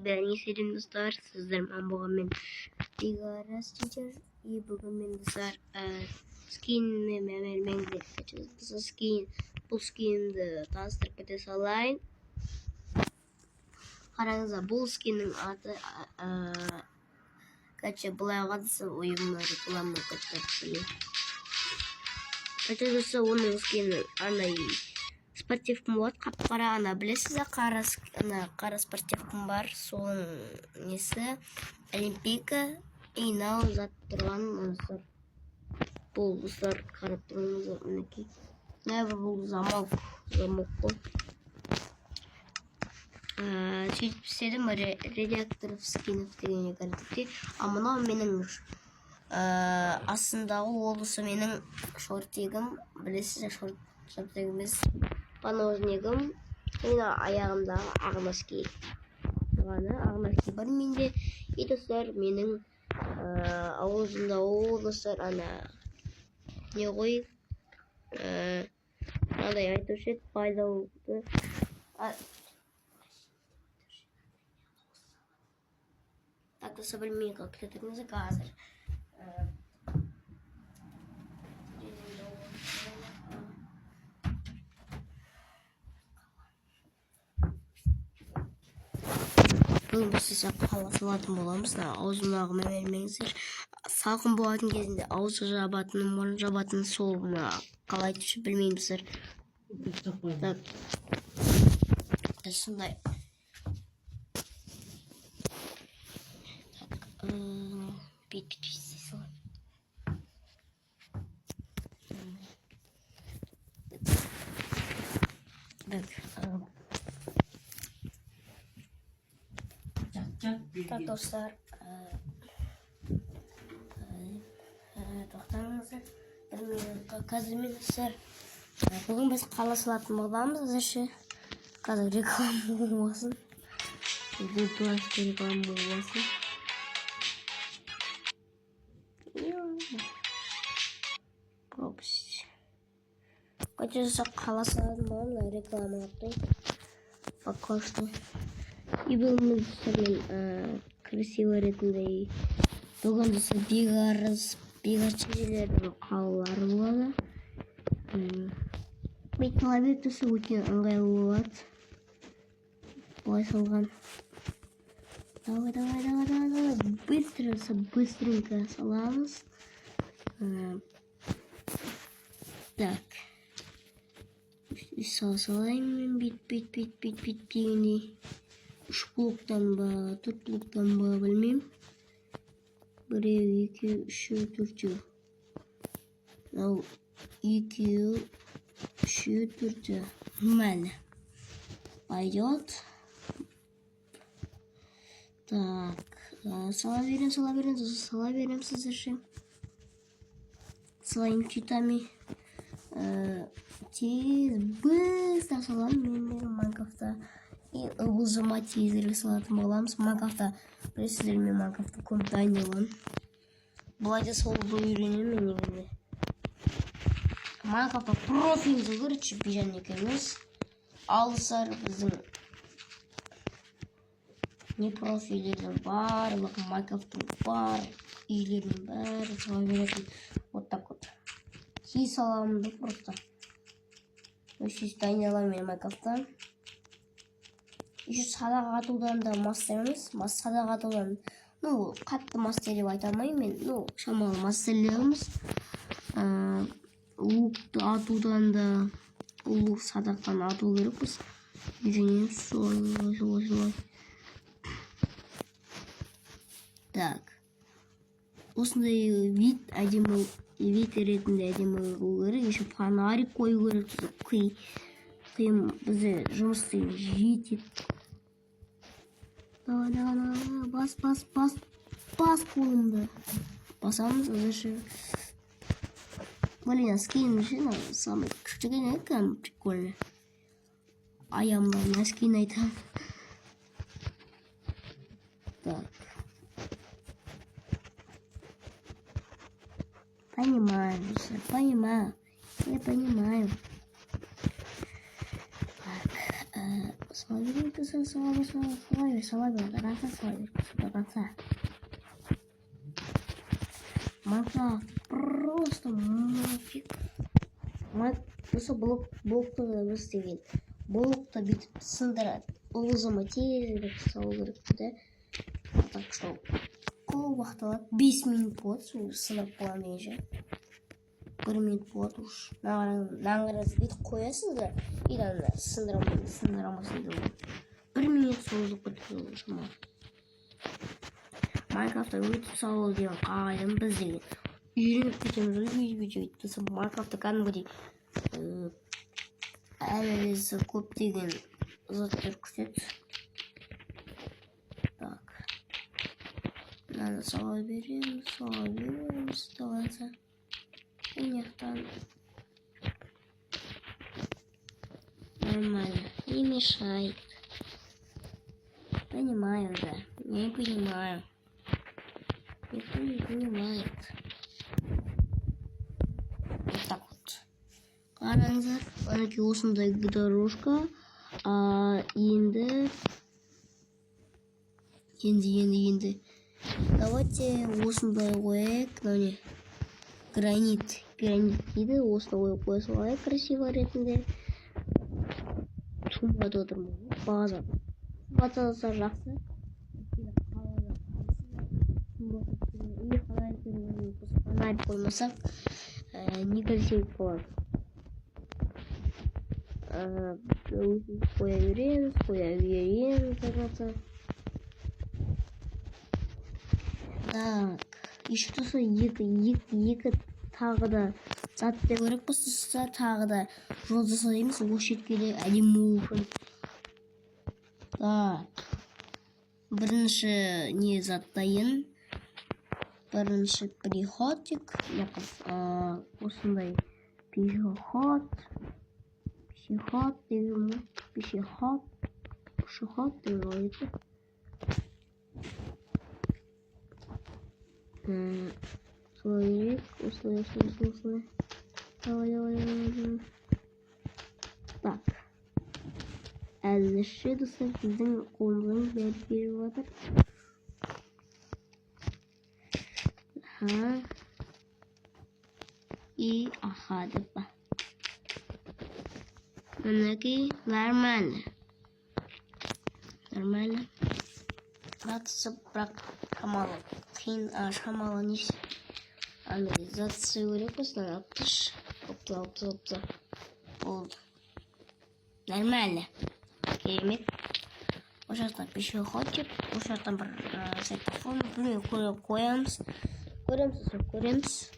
не селим достар, сіздермен болған мен Бигарас Teacher. И бүгін мен достар скинмен мәмелмеңдер кетеміз. Бұл скинді таныстырып кете салайын. Қараңыздар, бұл скиннің аты былай қатысы ойынға реклама көттеріп. Достар, оның скиннің арнайы спортивкім болады, қап-қара, ана білесіз, қара спортивкім бар, соның несі Олимпийка инау зат тұрған достар. Бұл достар қарап тұрыңыздар, мінекей. Бұл замок қой. Сөйтіп істедім, редакторов скинов дегенге кірдікте. Мынау менің астындағы олысы менің шортегім, білесіз, шортегім емес. Паножнегім, мен аяғымдағы ағнаски. Ағнаски бар менде. И достар, менің ауызында ол достар, не ғой, мынадай айтушы еді, пайда болды. Так, достар, білмей қалып қазір. Бүгін біз сізге қала салатын боламыз. Аузымдағы мәмелмеңіздер. Салқын болатын кезінде аузы жабатын, мұрын жабатын, сол қалай түші білмейміздер. Сондай. Так, достар, тоқтаңыздар, қазір мен достар, бүгін біз қала салатын боламыз, әзірше, қазір реклама болмасын, бұл туасты реклама болмасын. Қача жасақ қала салатын боламыз, реклама yaptым, пока что. И был мы красиво ретінде бүгін достар Бигарас Teacher'дің қалалары болады. Мен талап достар өте ыңғайлы болады. Бұлай салған. Давай. Быстренько саламыз. Так. Салайын мен бит дегендей. 3 блоктан ба, 4 блоктан ба, білмейм. 1, 2, 3, 4. 2, 3, 4. Нормально. Пойдет. Так. Сала берем сіздерше. Своими читами. Тез, быстро салам мен Майнкрафтта. И ұлжыма тезірі салатын боламыз. Майнкрафтта, білесіздер, мен Майнкрафтта көп дайындалған. Бұлайда солды үйренемін мен негізінде. Майнкрафтта профилді көрші бейжан екеміз. Алысар біздің не профилердің барлық, Майнкрафттың бар, үйлердің бәрі сала беретін. Вот так вот. Кей саламды просто. Сөз дайындаламын мен Майнкрафтта. Еще садақ атудан да мастер емес. Садақ атудан, қатты мастер деп айта алмаймын мен. Шамалы мастерлеріміз. Лукты атудан да, лук садақтан ату керекпіз. Үйренеміз солай. Так. Осындай вид әдемі, вид ретінде әдемі болу керек. Еще фонарик қою керек. Қиым бізде жұмысты жетеді. Давай, бас қолымды. Басамыз, әзірше. Блин, скин жина, самый кішкене кәм, прикольно. Аямдан скин айтам. Так. Понимаю, я понимаю. Так, сала берейін достар, сала бер, раса сала бер, раса. Майнкрафт просто нафиг. Осы блокты да істеген. Блокты бүйтіп сындырады. Ұзыма тезірек салу керек те. Так что көп уақыт алады. 5 минут болады, сол сынып болған деген. 1 минут болады уж. Наңғыраз бүйтіп қоясыз да, и ана сындырамасын деп. 1 минут созылып кетеді шама. Майнкрафтта өтіп салу деген қағайданы біз деген. Үйреніп кетеміз, үйреніп кетеміз. Майнкрафтта кәдімгідей әлі көптеген заттар күтеді. Так. Мынаны сала береміз, давайте. Инектан. Нормально, не мешает. Понимаю, да. Не понимаю. Никто не понимает. Вот так вот. Қараңыздар, әнеки осындай дорожка. Енді. Давайте осындай қояйық. Міне. Гранит дейді. Осындай қоя салайық красиво ретінде. Тумбада отырмын. База. Баталаса жақсы. Фонарь қоймасақ, некрасиво болады. Қоя береміз, Так, еще тұрса екі тағы да зат деп керек болса, тағы да жол жасаймыз, осы шеткеде әдемі үшін. Так, бірінші не заттайын. Бірінші приходик, осындай пешеход деген ойды. Солай, осылай. Давай. Так. Әліші достар, біздің қолымыздан бәрі беріп жатыр. И деп па. Мінеки нормально. Бірақ шамалы несі. Андай затсы өрек осынан аптыш. Опты. Болды. Нормально. Керемет. Осы жақтан пешеходчик. Осы жақтан бір сайтофон. Қоямыз. Көреміз.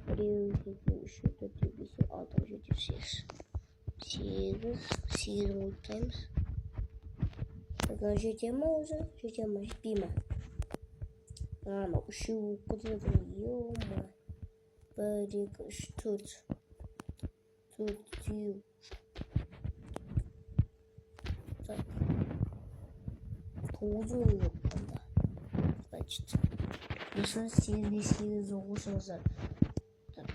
1, 2, 3, 4, 5, 6, 7, 8 ұлттаймыз. Жете ма өзі? Жетпей ма? Ана, үшеу құтылды. Ё-ма. 1, 2, 3, 4. 4. Так. 9 өліп қанда. Значит. Осыны 8 оқысыңыздар.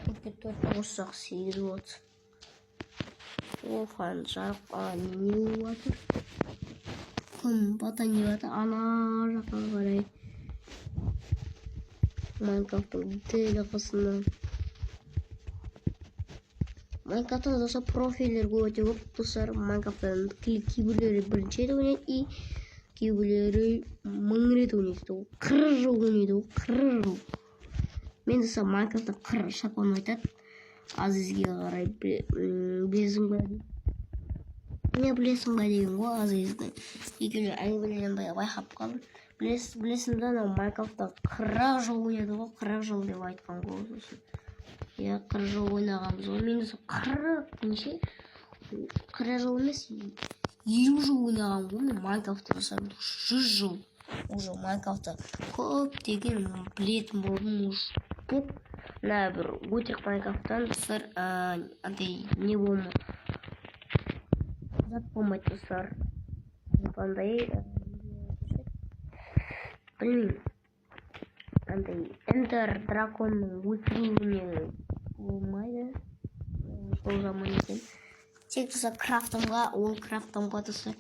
Көпке 4 оқысақ 8 болады. Оған жарық не болатыр? Күн бата не бата? Ана жаққа қарай. Майнкрафттың телефонынан. Майнкрафттың доса профилер өте көп достар. Майнкрафттың кейбіреулері бірінші рет ойнайды и кейбіреулері 1000 рет ойнайды. 40 жыл ойнайды. 40 жыл. Мен доса Майнкрафтта 40 шапан айтады. Азизге қарай білесің ба? Не білесің ба деген ғой Азизді. Екеулі әңгімелерден байқап қалдым. Білесің да, Майнкрафтта 40 жыл ойнады ғой, 40 жыл деп айтқан ғой. Я 40 жыл ойнағанбыз ғой. Мен доса 40 неше? 40 жыл емес, 50 жыл ойнаған ғой. Мен Майнкрафтта доса 100 жыл. Уже Майнкрафтта көп деген білетін болдым уже. Көп. На бір өтірік Майнкрафттан сыр андай не болма. Зат болмайды достар. Андай білмеймін. Андай Эндер драконның өлтіруіне болмайды. Сол жаман екен. Тек достар крафтымға, ол крафтымға достар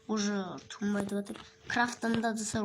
уже тумайды жатыр. Крафтан да жасар